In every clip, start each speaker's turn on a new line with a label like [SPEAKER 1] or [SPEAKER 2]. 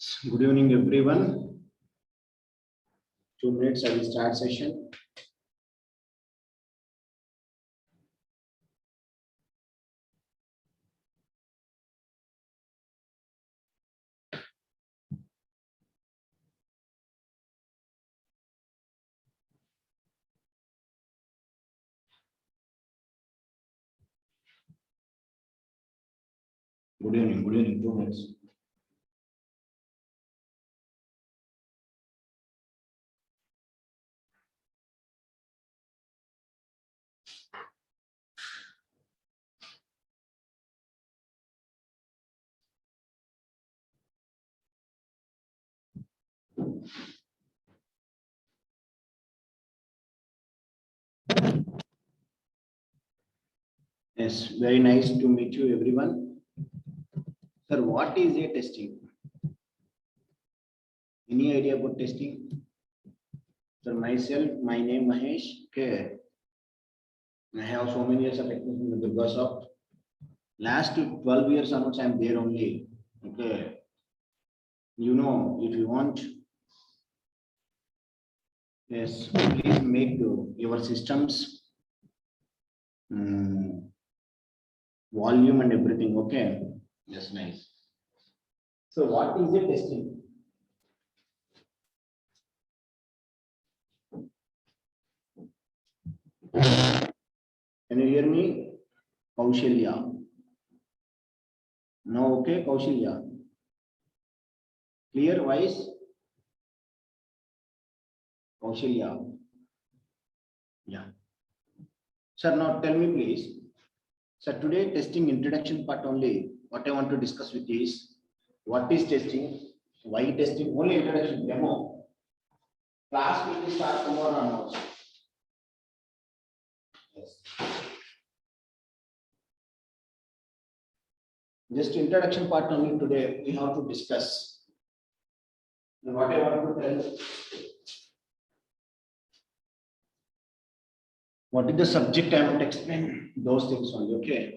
[SPEAKER 1] Good evening, everyone. 2 minutes, I will start session. Good evening, 2 minutes. Yes, very nice to meet you, everyone. Sir, what is a testing? Any idea about testing? Sir, myself, my name Mahesh. Okay. I have so many years of experience in the Microsoft. Last 12 years, onwards, I am there only. Okay. You know, if you want, yes, please make your systems volume and everything. Okay. Yes, nice. So, what is a testing? Can you hear me? Kaushalya. No, okay, Kaushalya. Clear voice? Kaushalya. Yeah. Sir, now tell me please. Sir, today testing introduction part only. What I want to discuss with you is what is testing, why testing, only introduction demo. Class will be start tomorrow onwards. Yes. Just introduction part only today we have to discuss. And what I want to tell, what is the subject I want to explain, those things only, okay?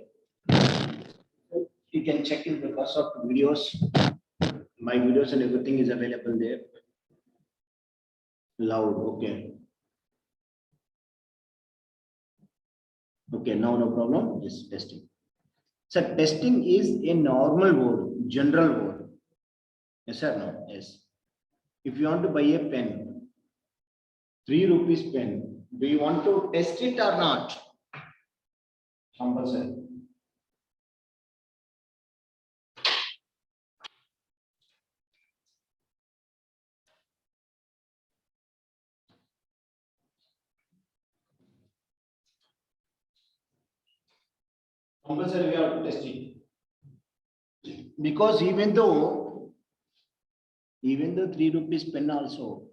[SPEAKER 1] You can check in the course of videos. My videos and everything is available there. Loud, okay. Okay, now no problem. Yes, testing. So testing is a normal word, general word. Yes or no? Yes. If you want to buy a pen, 3 rupees pen, do you want to test it or not? Compulsory. Compulsory we have to test it. Because even though 3 rupees pen also,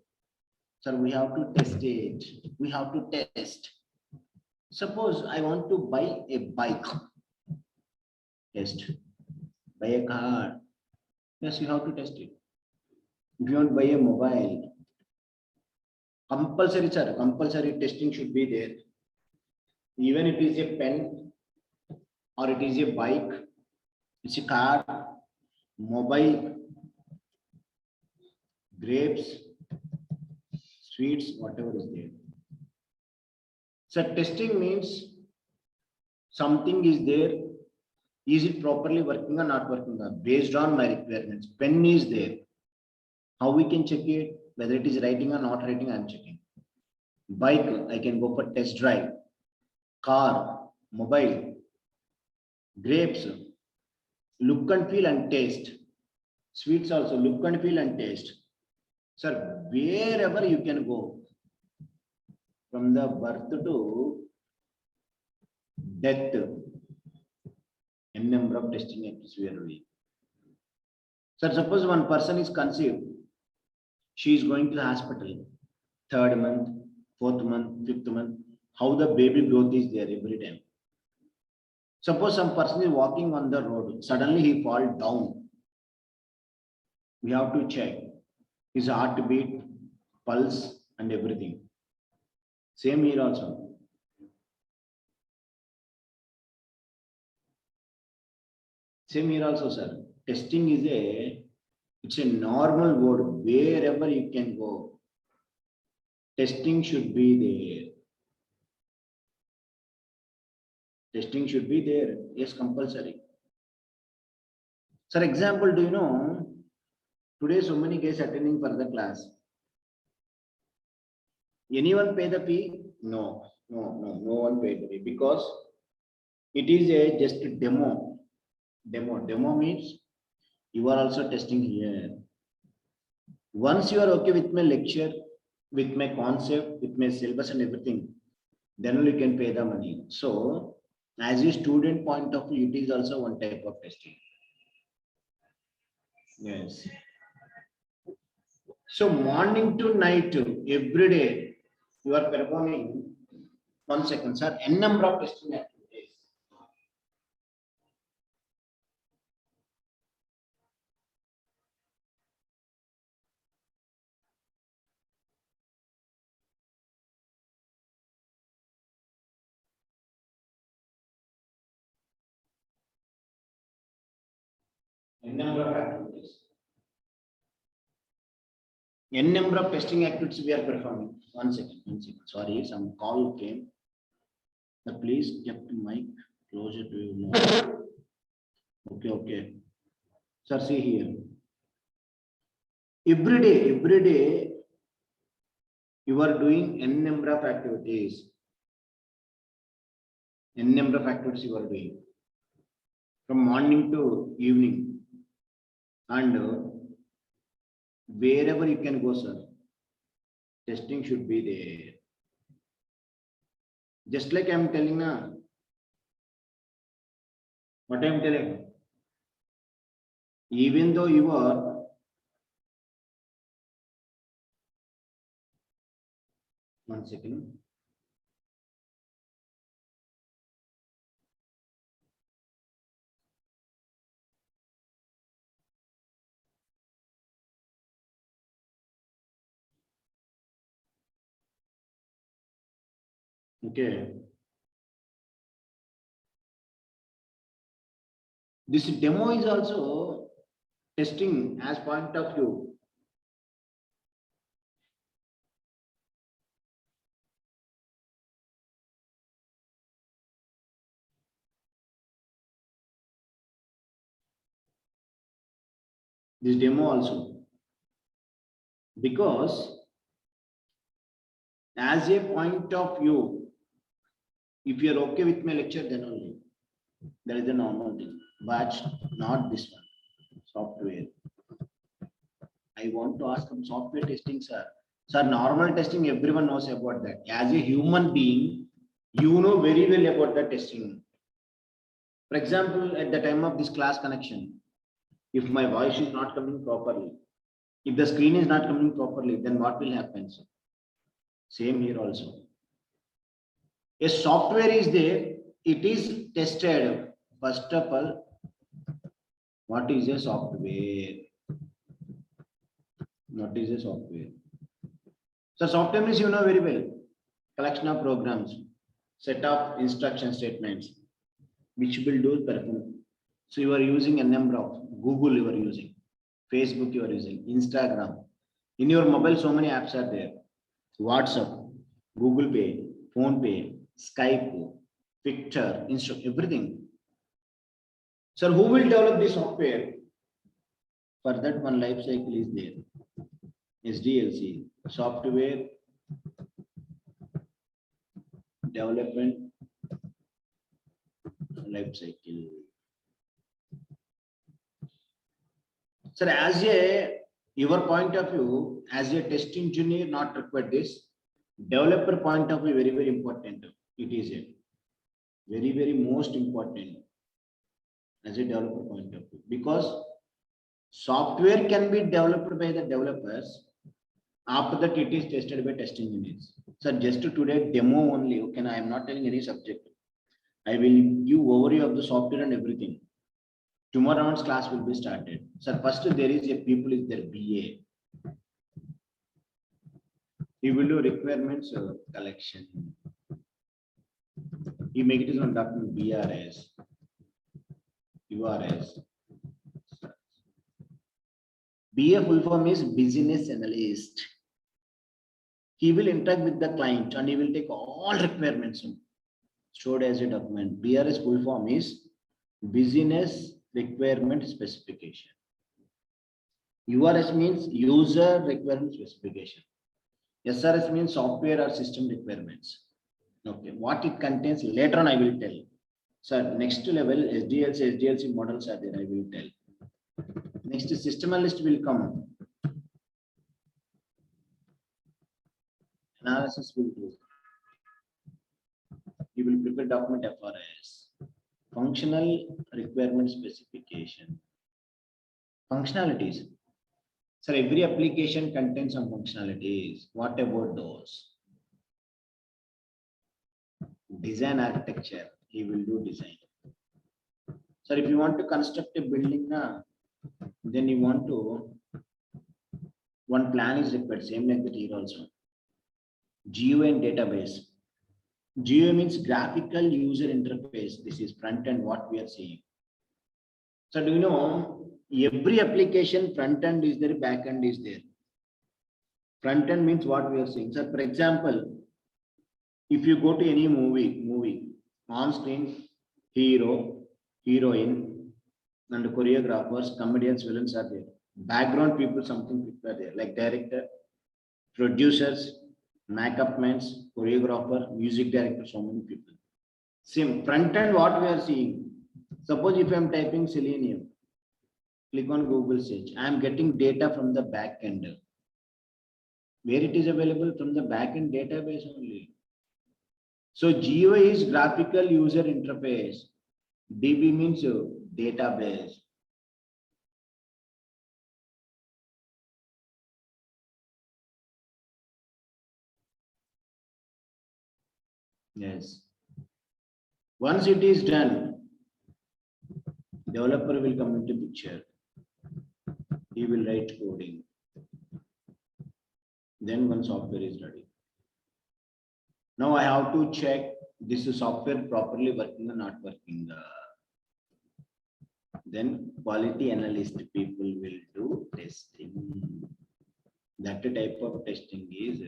[SPEAKER 1] sir, we have to test it. We have to test. Suppose I want to buy a bike. Test. Buy a car. Yes, you have to test it. If you want to buy a mobile, compulsory, sir, compulsory testing should be there. Even if it is a pen or it is a bike, it's a car, mobile, grapes, sweets, whatever is there. So testing means something is there. Is it properly working or not working? Based on my requirements. Pen is there. How we can check it? Whether it is writing or not writing, I am checking. Bike, I can go for test drive. Car, mobile, grapes, look and feel and taste. Sweets also, look and feel and taste. Sir, wherever you can go, from the birth to death, n number of testing activities we are doing. Sir, suppose one person is conceived, she is going to the hospital, 3rd month, 4th month, 5th month, how the baby growth is there every time. Suppose some person is walking on the road, suddenly he fall down. We have to check his heartbeat, pulse, and everything. Same here also. Same here also, sir. Testing is a It's a normal word. Wherever you can go, testing should be there. Testing should be there. Yes, compulsory. For example, do you know today so many guys attending for the class? Anyone pay the fee? No, no one paid the fee because it is a just a demo. Demo means you are also testing here. Once you are okay with my lecture, with my concept, with my syllabus and everything, then only you can pay the money. So, as a student point of view, it is also one type of testing. Yes. So, morning to night, every day, you are performing 1 second, sir, n number of testing activities. N number of activities. N number of testing activities we are performing. 1 second, 1 second. Sorry, some call came. So please keep the mic closer to your mouth. Okay. Sir, see here. Every day, you are doing n number of activities. N number of activities you are doing from morning to evening, and wherever you can go, sir, testing should be there. Just like I am telling now, what I am telling, even though you are one second. Okay. This demo is also testing as point of view. This demo also, because as a point of view, if you are okay with my lecture, then only that is a normal thing, but not this one. Software. I want to ask some software testing, sir. Sir, normal testing, everyone knows about that. As a human being, you know very well about the testing. For example, at the time of this class connection, if my voice is not coming properly, if the screen is not coming properly, then what will happen, sir? Same here also. A software is there, it is tested. First of all, what is a software? What is a software? So software means you know very well. Collection of programs, set of instruction statements, which will do perform. So you are using a number of Google, you are using Facebook, you are using Instagram. In your mobile, so many apps are there. WhatsApp, Google Pay, Phone Pay, Skype, Picture, Insta, everything. So who will develop this software? For that, one life cycle is there. SDLC, software development life cycle. Sir, as a your point of view, as a test engineer, not required this. Developer point of view, very important. It is a very most important as a developer point of view, because software can be developed by the developers. After that, it is tested by test engineers. So just today demo only. Okay, I am not telling any subject. I will give overview of the software and everything. Tomorrow onwards class will be started. So first there is a people is their BA. You will do requirements collection. You make it as one document BRS, URS. BA full form is business analyst. He will interact with the client and he will take all requirements stored as a document. BRS full form is business requirement specification. URS means user requirement specification. SRS means software or system requirements. Okay, what it contains later on I will tell. So next level SDLC models are there, I will tell. Next system analyst will come. Analysis will do. He will prepare document FRS. Functional requirement specification. Functionalities. So every application contains some functionalities. What about those? Design architecture. He will do design. So if you want to construct a building, then you want to, one plan is required, same like that here also. GUI and database. GUI means graphical user interface. This is front end what we are seeing. So do you know every application front end is there, back end is there. Front end means what we are seeing. So for example, if you go to any movie on screen, hero, heroine, and choreographers, comedians, villains are there. Background people, something people are there, like director, producers, makeup men, choreographer, music director, so many people. Same front end, what we are seeing. Suppose if I am typing Selenium, click on Google search, I am getting data from the back end. Where it is available? From the back end database only. So GUI is graphical user interface. DB means database. Yes. Once it is done, developer will come into picture. He will write coding. Then one software is ready. Now I have to check this software properly working or not working. Then quality analyst people will do testing. That type of testing is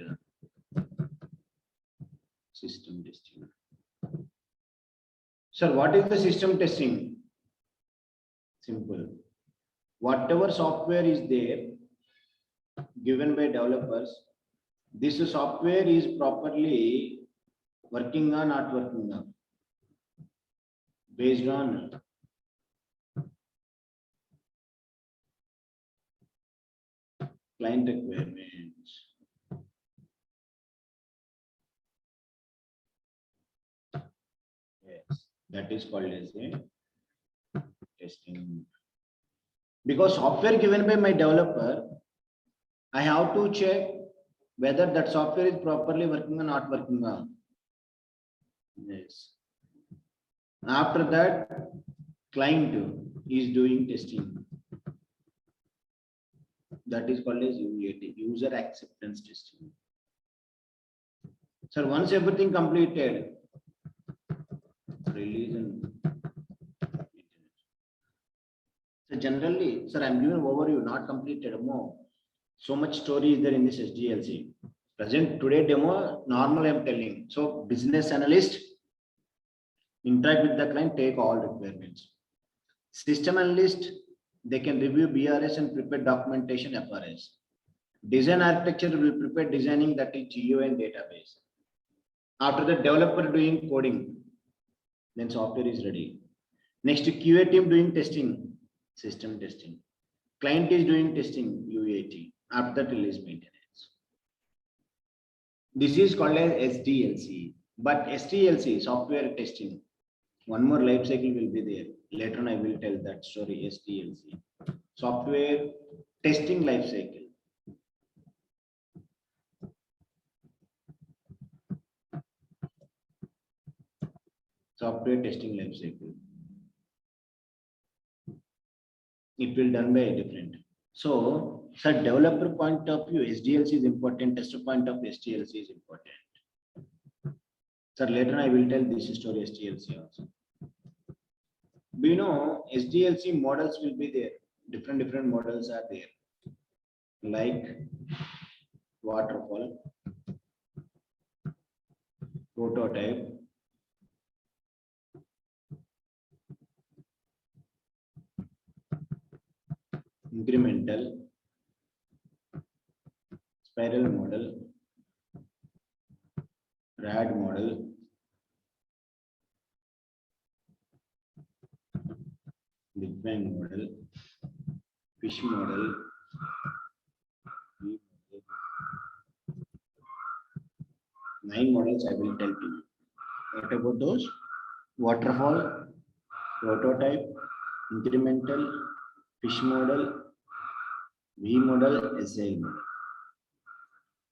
[SPEAKER 1] system testing. Sir, what is the system testing? Simple. Whatever software is there given by developers, this software is properly working or not working on, based on client requirements. Yes, that is called as a testing. Because software given by my developer, I have to check whether that software is properly working or not working on. Yes. After that, client is doing testing. That is called as UAT, user acceptance testing. So once everything completed, release and so generally, sir, I'm giving overview, not completed demo. So much story is there in this SDLC. Present today demo, normal I'm telling. So business analyst, interact with the client, take all requirements. System analyst, they can review BRS and prepare documentation FRS. Design architecture will prepare designing, that is GUI and database. After the developer doing coding, then software is ready. Next QA team doing testing, system testing. Client is doing testing, UAT. After that, release maintenance. This is called as SDLC. But SDLC, software testing, one more life cycle will be there. Later on, I will tell that story. SDLC, software testing life cycle. Software testing life cycle. It will done by different. So, sir, developer point of view, SDLC is important. Tester point of SDLC is important. Sir, later I will tell this story SDLC also. Do you know SDLC models will be there? Different models are there. like waterfall, prototype, incremental, spiral model, rad model, Big Bang model, fish model, V model. 9 models I will tell to you. What about those? Waterfall, prototype, incremental, fish model, V model, SI model.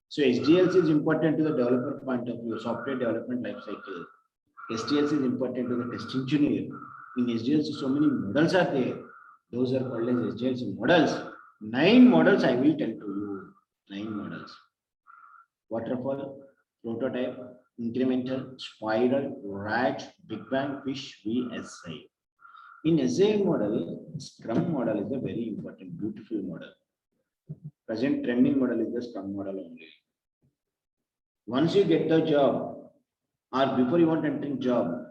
[SPEAKER 1] So SDLC is important to the developer point of view, software development life cycle. SDLC is important to the test engineer. In SDLC, so many models are there. Those are called as SDLC models. 9 models I will tell to you. 9 models. Waterfall, prototype, incremental, spiral, rad, Big Bang, fish, VSI. In SI model, Scrum model is a very important, beautiful model. Present trending model is the Scrum model only. Once you get the job, or before you want entering job,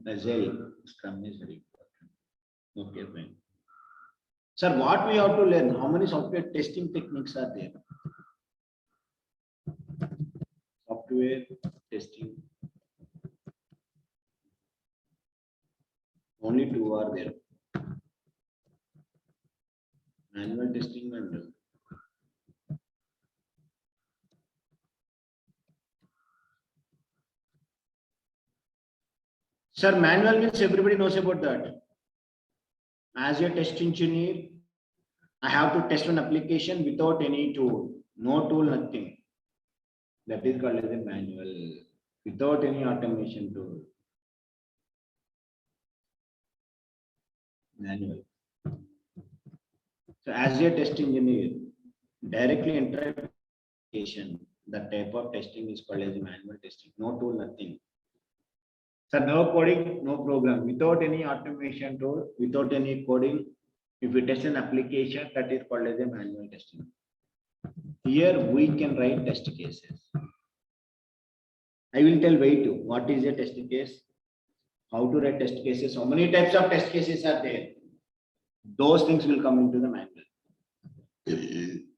[SPEAKER 1] Agile, Scrum is very important. Okay, fine. Sir, what we have to learn? How many software testing techniques are there? Software testing. Only 2 are there. Manual testing and sir, manual means everybody knows about that. As a test engineer, I have to test an application without any tool. No tool, nothing. That is called as a manual, without any automation tool. Manual. So as a test engineer, directly enter application, the type of testing is called as manual testing. No tool, nothing. So no coding, no program. Without any automation tool, without any coding, if we test an application, that is called as a manual testing. Here we can write test cases. I will tell way to what is a test case, how to write test cases, how many types of test cases are there. Those things will come into the manual.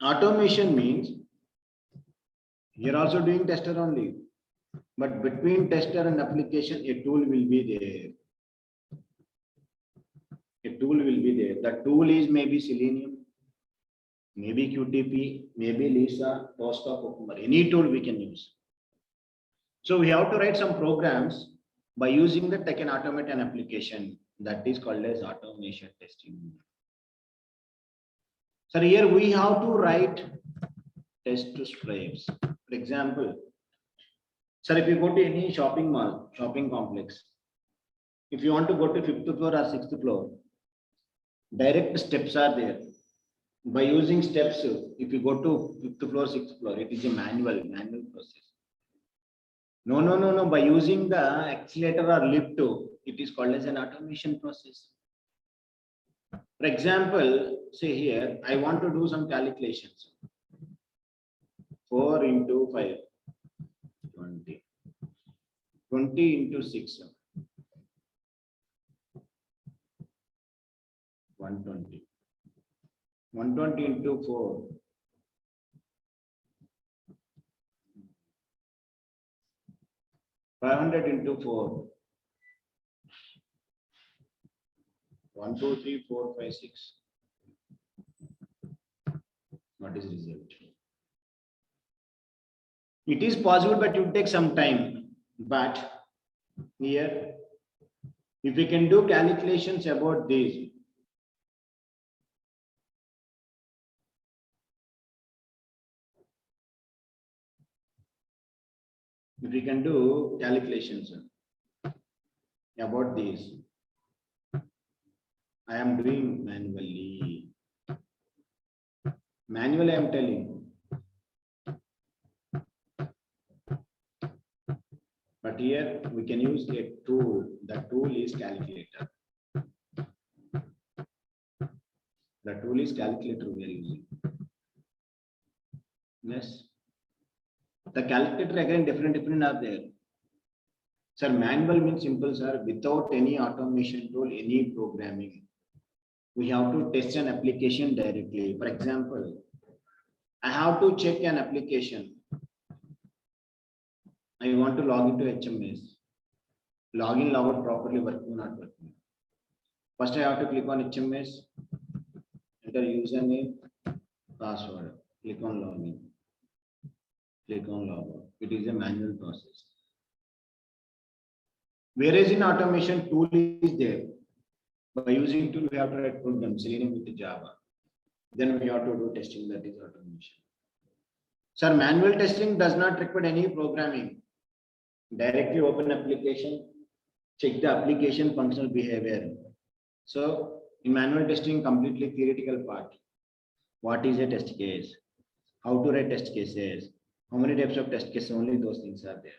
[SPEAKER 1] Automation means you're also doing tester only, but between tester and application, a tool will be there. A tool will be there. The tool is maybe Selenium, maybe QTP, maybe Lisa, Tosca, Cucumber, any tool we can use. So we have to write some programs by using that, they can automate an application. That is called as automation testing. So here we have to write test scripts. For example, sir, if you go to any shopping mall, shopping complex, if you want to go to 5th floor or 6th floor, direct steps are there. By using steps, if you go to 5th floor, 6th floor, it is a manual process. No. By using the accelerator or lift, it is called as an automation process. For example, say here, I want to do some calculations. 4 into 5, 20. 20 into 6, 120. 120 into 4, 500 into 4, 1, 2, 3, 4, 5, 6. What is result? It is possible, but it will take some time. But here, if we can do calculations about this, if we can do calculations about this, I am doing manually. Manually, I am telling. But here we can use a tool. The tool is calculator. The tool is calculator we are using. Yes. The calculator again different are there. Sir, manual means simple, sir. Without any automation tool, any programming, we have to test an application directly. For example, I have to check an application. I want to log into HMS. Login, logout properly working, not working. First, I have to click on HMS, enter username, password, click on login, click on logout. It is a manual process. Whereas in automation, tool is there. By using tool, we have to write program, Selenium with Java. Then we have to do testing, that is automation. Sir, manual testing does not require any programming. Directly open application, check the application functional behavior. So in manual testing, completely theoretical part. What is a test case? How to write test cases? How many types of test cases? Only those things are there.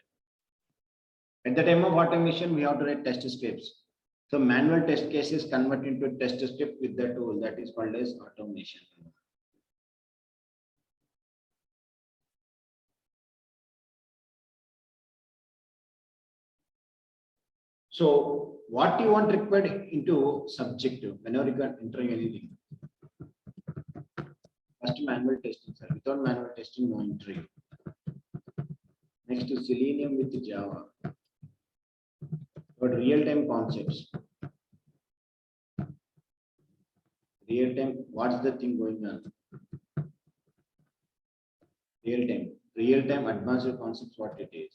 [SPEAKER 1] At the time of automation, we have to write test scripts. So manual test cases convert into test script with the tool that is called as automation. So what you want required into subjective whenever you are entering anything. First manual testing, sir. Without manual testing, no entry. Next to Selenium with Java. But real-time concepts. Real-time, what's the thing going on? Real-time advanced concepts, what it is.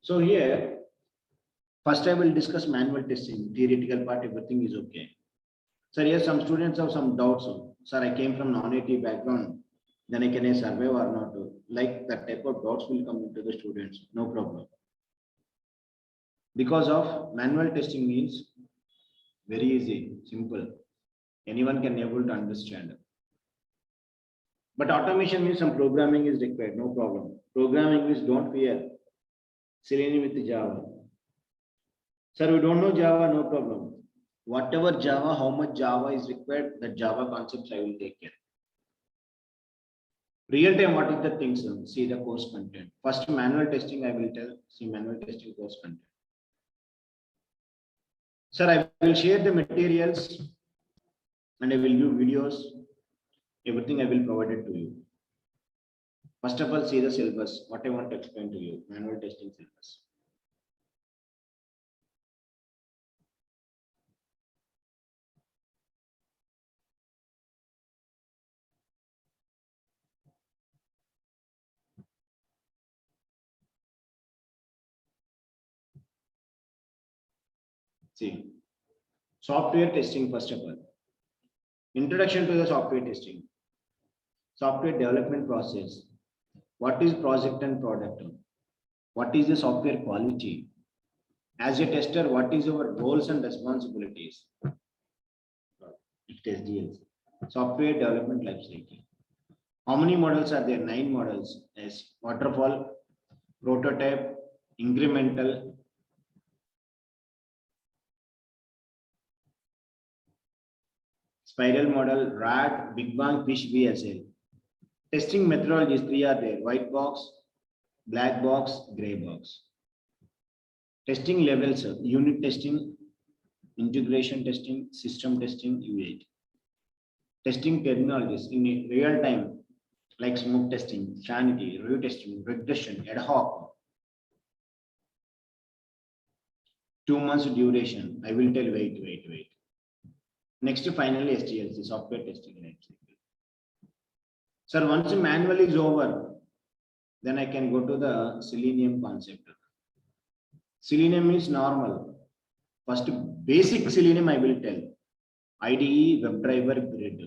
[SPEAKER 1] So here, first I will discuss manual testing, theoretical part, everything is okay. Sir, here some students have some doubts. Sir, I came from non-IT background, then I can survive or not? Like that type of doubts will come into the students, no problem. Because of manual testing means very easy, simple. Anyone can able to understand. But automation means some programming is required, no problem. Programming means don't fear. Selenium with Java. Sir, we don't know Java, no problem. Whatever Java, how much Java is required, the Java concepts I will take care. Real time, what is the things? See the course content. First manual testing, I will tell. See manual testing course content. Sir, I will share the materials and I will do videos. Everything I will provide it to you. First of all, see the syllabus. What I want to explain to you, manual testing syllabus. See, software testing first of all. Introduction to the software testing. Software development process. What is project and product? What is the software quality? As a tester, what is our roles and responsibilities? It is SDLC. Software development life cycle. How many models are there? 9 models. As waterfall, prototype, incremental, spiral model, RAD, Big Bang, Fish, VSL. Testing methodologies, 3 are there: white box, black box, gray box. Testing levels, unit testing, integration testing, system testing, UAT. Testing terminologies in real time, like smoke testing, sanity, review testing, regression, ad hoc. 2 months duration. I will tell, wait. Next, finally, STLC, software testing. Sir, once the manual is over, then I can go to the Selenium concept. Selenium is normal. First, basic Selenium I will tell. IDE, WebDriver, Grid.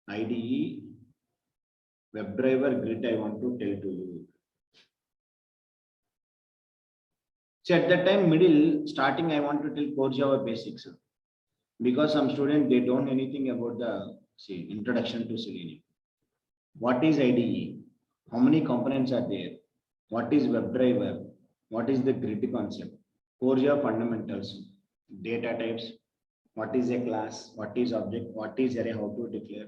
[SPEAKER 1] IDE, WebDriver, Grid I want to tell to you. So at that time, middle, starting, I want to tell Core Java basics. Because some students, they don't know anything about the introduction to Selenium. What is IDE? How many components are there? What is WebDriver? What is the grid concept? Core Java fundamentals, data types, what is a class, what is object, what is array, how to declare,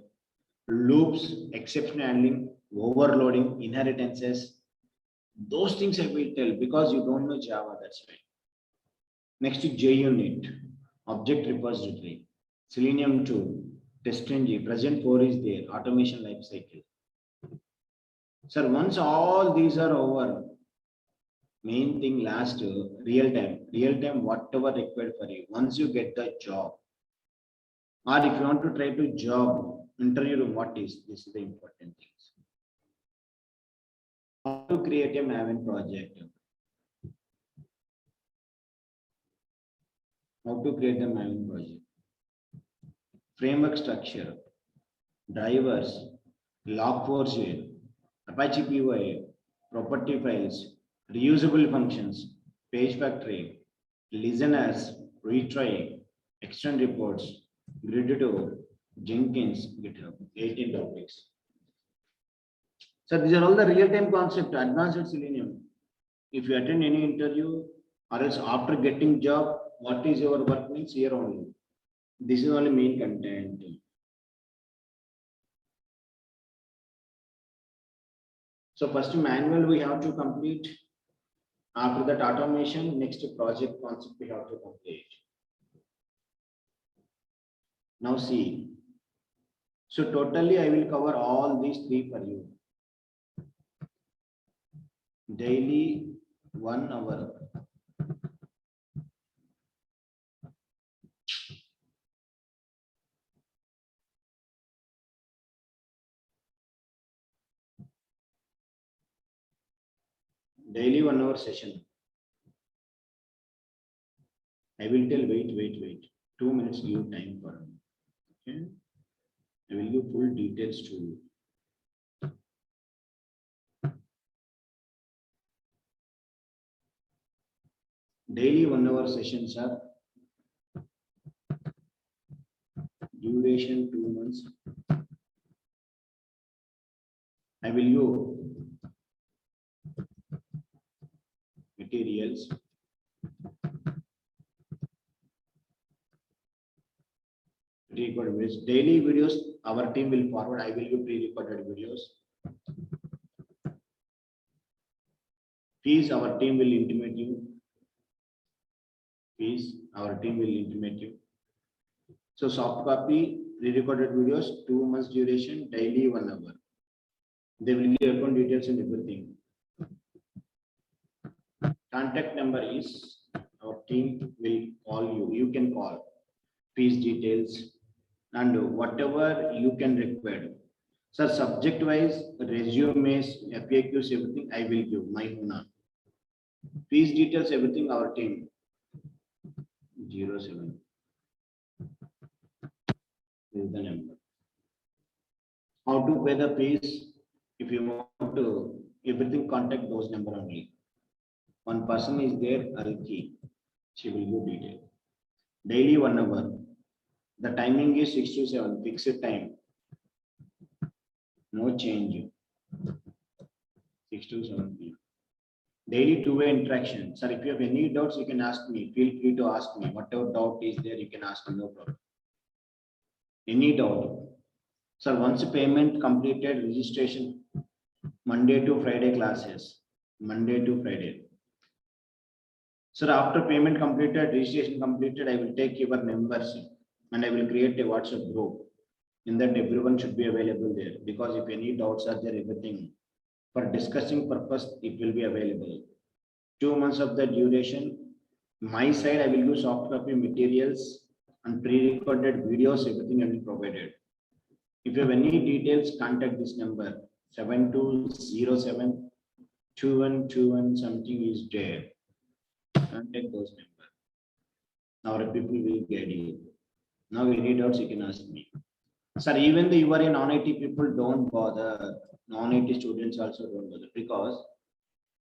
[SPEAKER 1] loops, exception handling, overloading, inheritances. Those things I will tell because you don't know Java, that's why. Next is JUnit, object repository, Selenium 2, TestNG, present 4 is there, automation lifecycle. Sir, once all these are over, main thing last real time, whatever required for you. Once you get the job, or if you want to try to job interview, what is this is the important things. How to create a Maven project. How to create the Maven project. Framework structure, drivers, Log4j, Apache PY, property files, reusable functions, page factory, listeners, retry, extend reports, Grid2, Jenkins, GitHub, 18 topics. So these are all the real-time concept, advanced Selenium. If you attend any interview or else after getting job, what is your work means here only. This is only main content. So first manual we have to complete. After that automation, next project concept we have to complete. Now see. So totally I will cover all these three for you. Daily 1 hour. Daily 1 hour session. I will tell wait. 2 minutes give time for me. Okay. I will give full details to you. Daily 1 hour sessions are duration 2 months. I will go materials. Pre-recorded videos. Daily videos, our team will forward. I will do pre-recorded videos. Fees, our team will intimate you. Fees, our team will intimate you. So soft copy, pre-recorded videos, 2 months duration, daily 1 hour. They will give account details and everything. Contact number is, our team will call you. You can call. Fees details and whatever you can require. So subject wise, resumes, FAQs, everything I will give my own. Fees details, everything our team. 07 is the number. How to pay the fees? If you want to, everything contact those number only. One person is there, Ariki. She will give detail. Daily 1 hour. The timing is 6 to 7, fixed time. No change. 6 to 7 p.m. Daily two-way interaction. Sir, if you have any doubts, you can ask me. Feel free to ask me. Whatever doubt is there, you can ask me, no problem. Any doubt. Sir, once payment completed, registration, Monday to Friday classes. Monday to Friday. Sir, after payment completed, registration completed, I will take your numbers and I will create a WhatsApp group. In that everyone should be available there because if any doubts are there, everything for discussing purpose, it will be available. 2 months of the duration. My side, I will use soft copy materials and pre-recorded videos, everything I will provided. If you have any details, contact this number 7207 2121 something is there. Contact those numbers. Our people will guide you. Now any doubts you can ask me. Sir, even though you are a non-IT people, don't bother. Non-IT students also don't bother because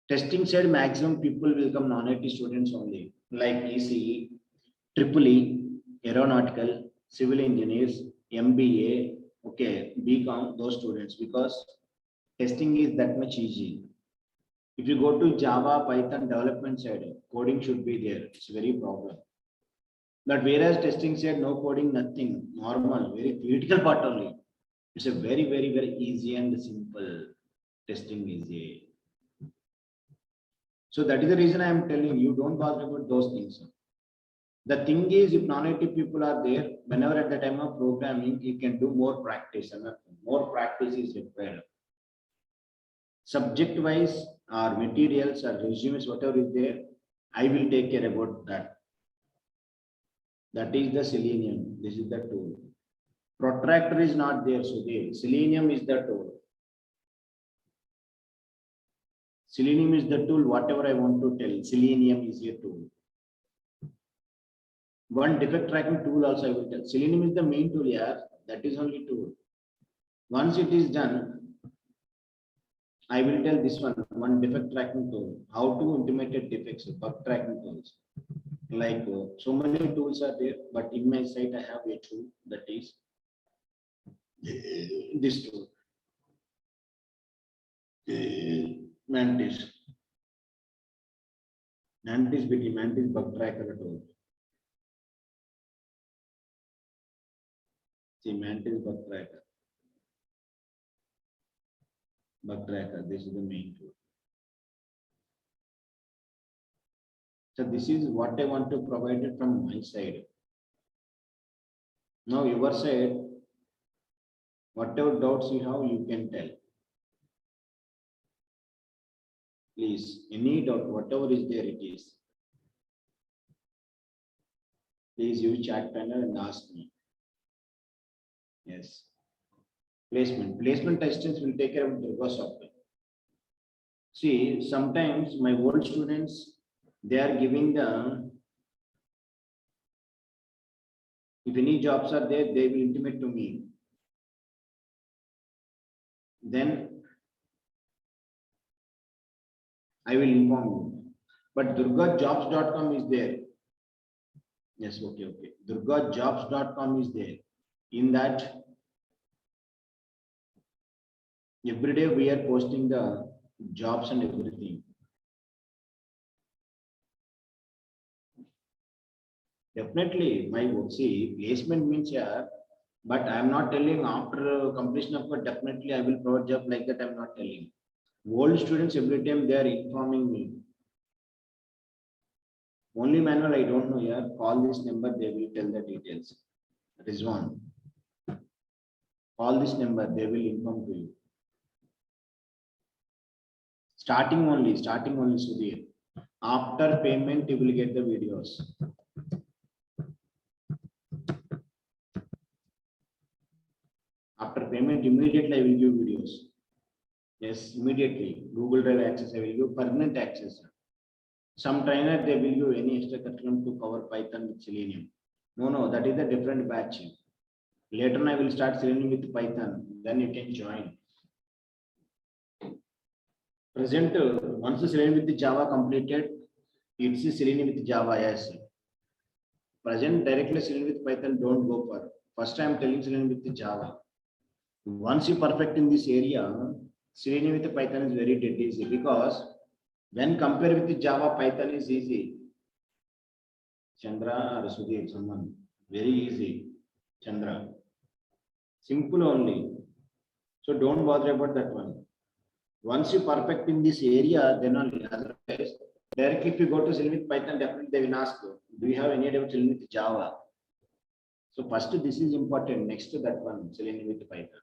[SPEAKER 1] testing side maximum people will come non-IT students only, like ECE, Triple E, Aeronautical, Civil Engineers, MBA, okay, BCom, those students because testing is that much easy. If you go to Java, Python development side, coding should be there. It's very problem. But whereas testing said no coding, nothing, normal, very critical part only. It's a very, very, very easy and simple testing is a. So that is the reason I am telling you, don't bother about those things. The thing is, if non-IT people are there, whenever at the time of programming, you can do more practice, and more practice is required. Subject wise, or materials, or resumes, whatever is there, I will take care about that. That is the Selenium. This is the tool. Protractor is not there, so the Selenium is the tool. Selenium is the tool, whatever I want to tell. Selenium is a tool. One defect tracking tool also I will tell. Selenium is the main tool, yeah. That is only tool. Once it is done, I will tell this one defect tracking tool. How to implement defects, bug tracking tools. Like so many tools are there, but in my site I have a tool that is this tool. Mantis. Mantis BT, Mantis bug tracker tool. See, Mantis bug tracker. Bug tracker, this is the main tool. So this is what I want to provide it from my side. Now your side, whatever doubts you have, you can tell. Please, any doubt, whatever is there, it is. Please use chat panel and ask me. Yes. Placement. Placement assistance will take care of Durga software. See, sometimes my old students, they are giving the, if any jobs are there, they will intimate to me. Then I will inform you. But durgajobs.com is there. Yes, okay. durgajobs.com is there. In that, every day we are posting the jobs and everything. Definitely, my work. See, placement means yeah, but I am not telling after completion of it, definitely I will provide job like that. I am not telling. Old students every time they are informing me. Only manual I don't know here. Call this number, they will tell the details. That is one. Call this number, they will inform to you. Starting only, Sudhir. After payment, you will get the videos. After payment, immediately I will give videos. Yes, immediately. Google Drive access, I will give permanent access. Some trainer, they will give any extra curriculum to cover Python with Selenium. No, that is a different batch. Later on, I will start Selenium with Python. Then you can join. Present, once the Selenium with the Java completed, it's Selenium with Java, yes. Present directly Selenium with Python, don't go for. First, I am telling Selenium with the Java. Once you perfect in this area, Selenium with the Python is very dead easy because when compared with the Java, Python is easy. Chandra or Sudhir, someone very easy. Chandra, simple only. So don't bother about that one. Once you perfect in this area, then only. Otherwise, directly if you go to Selenium with Python, definitely they will ask you, do you have any idea about Selenium with Java? So first, this is important. Next to that one, Selenium with Python.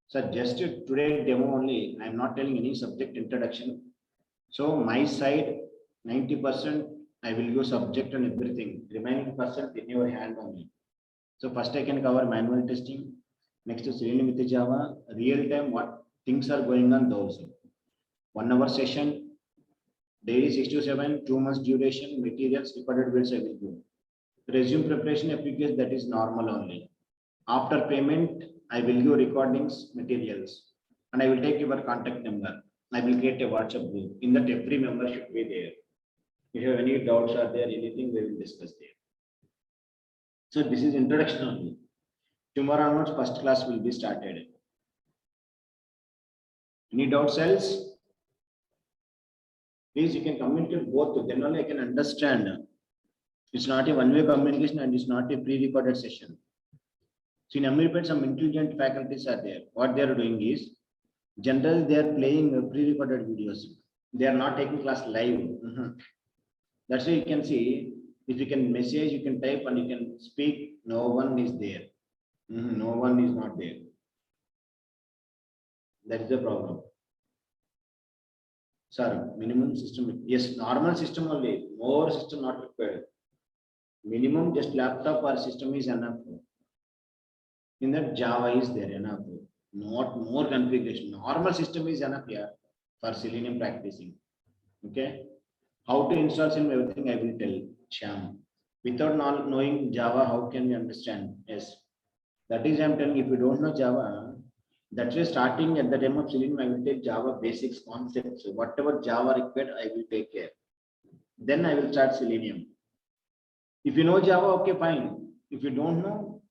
[SPEAKER 1] So just today demo only, I am not telling any subject introduction. So my side, 90%, I will go subject and everything. Remaining percent in your hand only. So first I can cover manual testing. Next is Selenium with the Java, real time, what things are going on those. 1 hour session, daily 6 to 7, 2 months duration, materials, recorded bills I will do. Resume preparation, FAQs, that is normal only. After payment, I will give recordings, materials, and I will take your contact number. I will create a WhatsApp group. In that, every member should be there. If you have any doubts or there anything, we will discuss there. So this is introduction only. Tomorrow onwards, first class will be started. Any doubts else? Please, you can communicate both. Then only I can understand. It's not a one-way communication and it's not a pre-recorded session. So in Amripet, some intelligent faculties are there. What they are doing is, generally they are playing pre-recorded videos. They are not taking class live. That's why you can see, if you can message, you can type and you can speak, no one is there. No one is not there. That is the problem. Sir, minimum system, yes, normal system only, more system not required. Minimum just laptop or system is enough. In that Java is there enough, not more configuration. Normal system is enough here for Selenium practicing. Okay, how to install Selenium, everything I will tell Shyam. Without not knowing Java, how can we understand? Yes, that is I'm telling. If you don't know Java, that's why starting at the time of Selenium, I will take Java basics concepts. So whatever Java required, I will take care. Then I will start Selenium. If you know Java, okay, fine. If you don't know,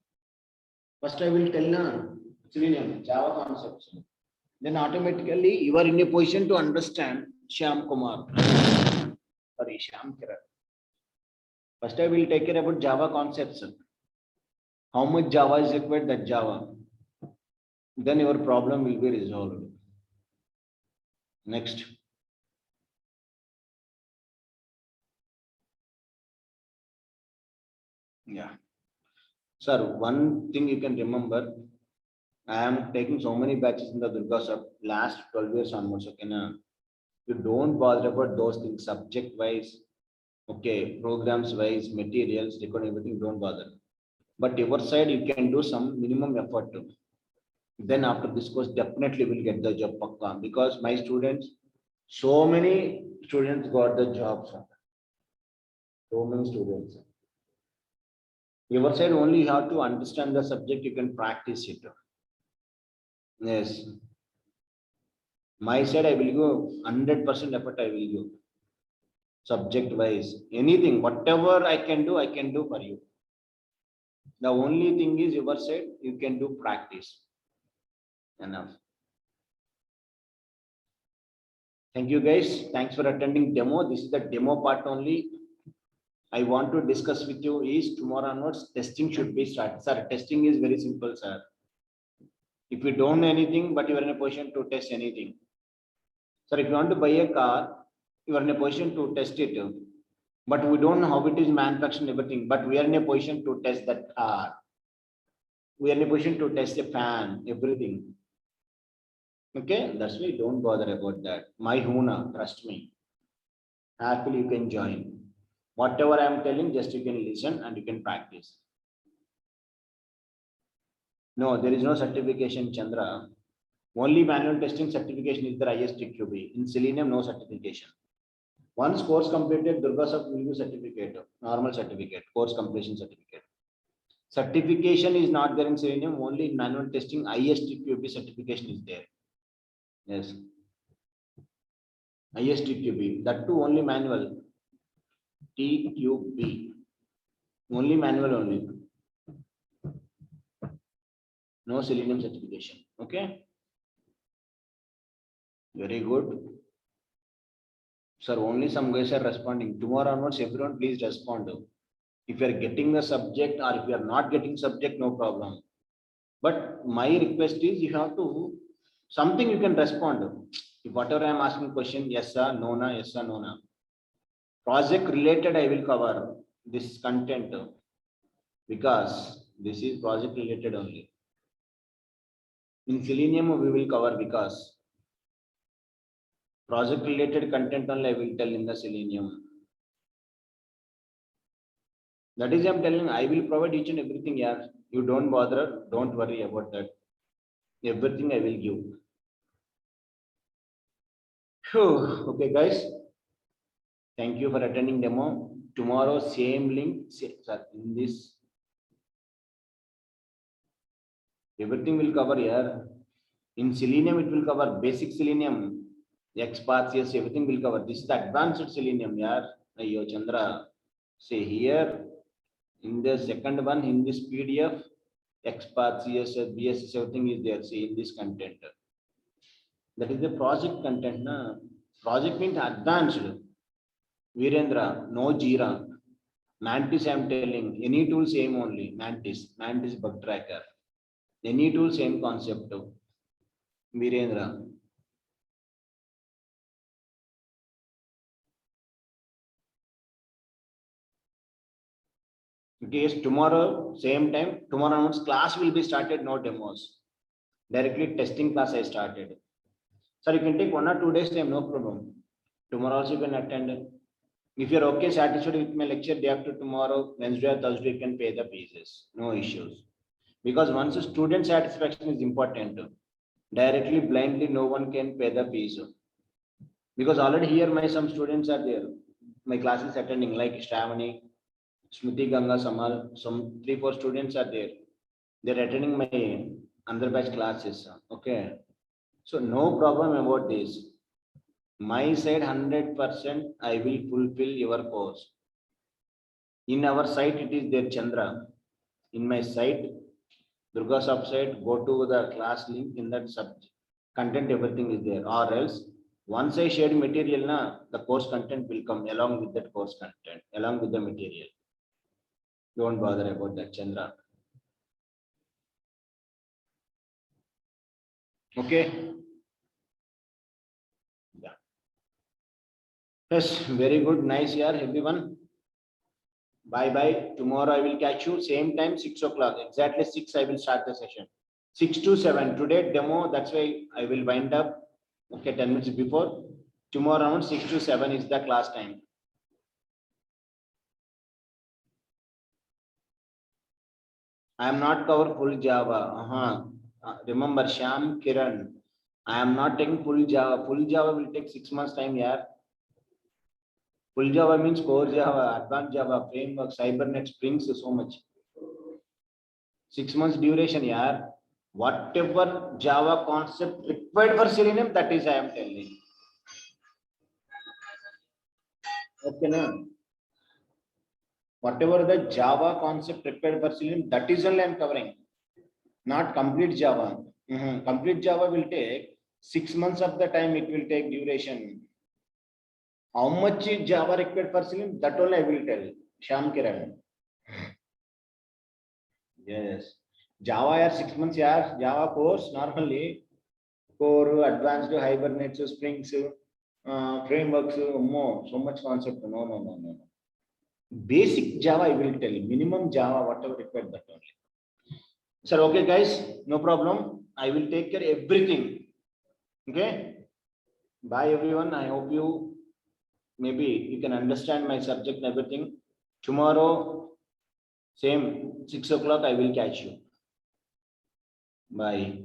[SPEAKER 1] first I will tell na Selenium, Java concepts. Then automatically you are in a position to understand Shyam Kumar. Sorry, Shyam Kiran. First I will take care about Java concepts. How much Java is required, that Java. Then your problem will be resolved. Next. Yeah. Sir, one thing you can remember, I am taking so many batches in the Durga Sab last 12 years onwards. Okay, na? You don't bother about those things, subject wise, okay, programs wise, materials, recording, everything, don't bother. But your side, you can do some minimum effort too. Then after this course, definitely will get the job pakka, because my students, so many students got the jobs. So many students. Your side only you have to understand the subject, you can practice it. Yes. My side, I will go 100% effort, I will go. Subject wise, anything, whatever I can do for you. The only thing is your side, you can do practice. Enough. Thank you guys. Thanks for attending demo. This is the demo part only. I want to discuss with you is tomorrow onwards, testing should be started. Sir, testing is very simple, sir. If you don't know anything, but you are in a position to test anything. Sir, if you want to buy a car, you are in a position to test it. But we don't know how it is manufactured, everything. But we are in a position to test that car. We are in a position to test a fan, everything. Okay, that's why don't bother about that. My Huna, trust me. Happily you can join. Whatever I am telling, just you can listen and you can practice. No, there is no certification, Chandra. Only manual testing certification is the ISTQB. In Selenium, no certification. Once course completed, Durga Sab will give certificate, normal certificate, course completion certificate. Certification is not there in Selenium, only in manual testing, ISTQB certification is there. Yes. ISTQB, that too only manual. TQB, only manual only. No Selenium certification. Okay. Very good. Sir, only some guys are responding. Tomorrow onwards, everyone please respond. If you are getting the subject or if you are not getting subject, no problem. But my request is you have to, something you can respond. If whatever I am asking question, yes sir, no na, yes sir, no na. Project related, I will cover this content because this is project related only. In Selenium, we will cover because project related content only I will tell in the Selenium. That is, I'm telling, I will provide each and everything. Yeah, you don't bother, don't worry about that. Everything I will give. Whew. Okay, guys. Thank you for attending demo. Tomorrow, same link. In this, everything will cover here. In Selenium, it will cover basic Selenium, XPath, yes, everything will cover. This is the advanced Selenium, yeah. Yo, Chandra, say here in the second one, in this PDF, XPath, CSS, BSS, everything is there. See in this content. That is the project content. Na? Project means advanced. Virendra, no Jira. Mantis, I am telling, any tool same only. Mantis bug tracker. Any tool same concept. Virendra. Okay, yes, tomorrow, same time, tomorrow onwards, class will be started, no demos. Directly testing class I started. Sir, you can take 1 or 2 days time, no problem. Tomorrow also you can attend. If you're okay, satisfied with my lecture, day after tomorrow, Wednesday or Thursday, you can pay the fees. No issues. Because once a student satisfaction is important, directly, blindly, no one can pay the fees. Because already here, my some students are there. My class is attending, like Shravani, Smriti Ganga Samal, some 3-4 students are there. They're attending my under batch classes. Okay. So no problem about this. My side 100% I will fulfill your course. In our site, it is there Chandra. In my site, Durga site, go to the class link in that subject. Content, everything is there. Or else, once I shared material, the course content will come along with that course content, along with the material. Don't bother about that, Chandra. Okay. Yeah. Yes, very good. Nice year, everyone. Bye bye. Tomorrow I will catch you. Same time, 6 o'clock. Exactly 6 I will start the session. 6 to 7. Today demo, that's why I will wind up. Okay, 10 minutes before. Tomorrow around 6 to 7 is the class time. I am not cover full Java. Remember, Sham Kiran. I am not taking full Java. Full Java will take 6 months time, yeah. Full Java means core Java, advanced Java, framework, Cybernet, Springs, so much. 6 months duration, yeah. Whatever Java concept required for Selenium, that is I am telling. Okay, no? Whatever the Java concept required for Selenium, that is only I am covering. Not complete Java. Complete Java will take 6 months of the time, it will take duration. How much is Java required for Selenium? That only I will tell. Sham Kiran. Yes. Java are 6 months, yeah. Java course normally core, advanced, Hibernate, Springs, frameworks, more, so much concept. No. Basic Java, I will tell you. Minimum Java, whatever required, that only. Sir, okay, guys, no problem. I will take care everything. Okay. Bye, everyone. I hope maybe you can understand my subject and everything. Tomorrow, same 6 o'clock, I will catch you. Bye.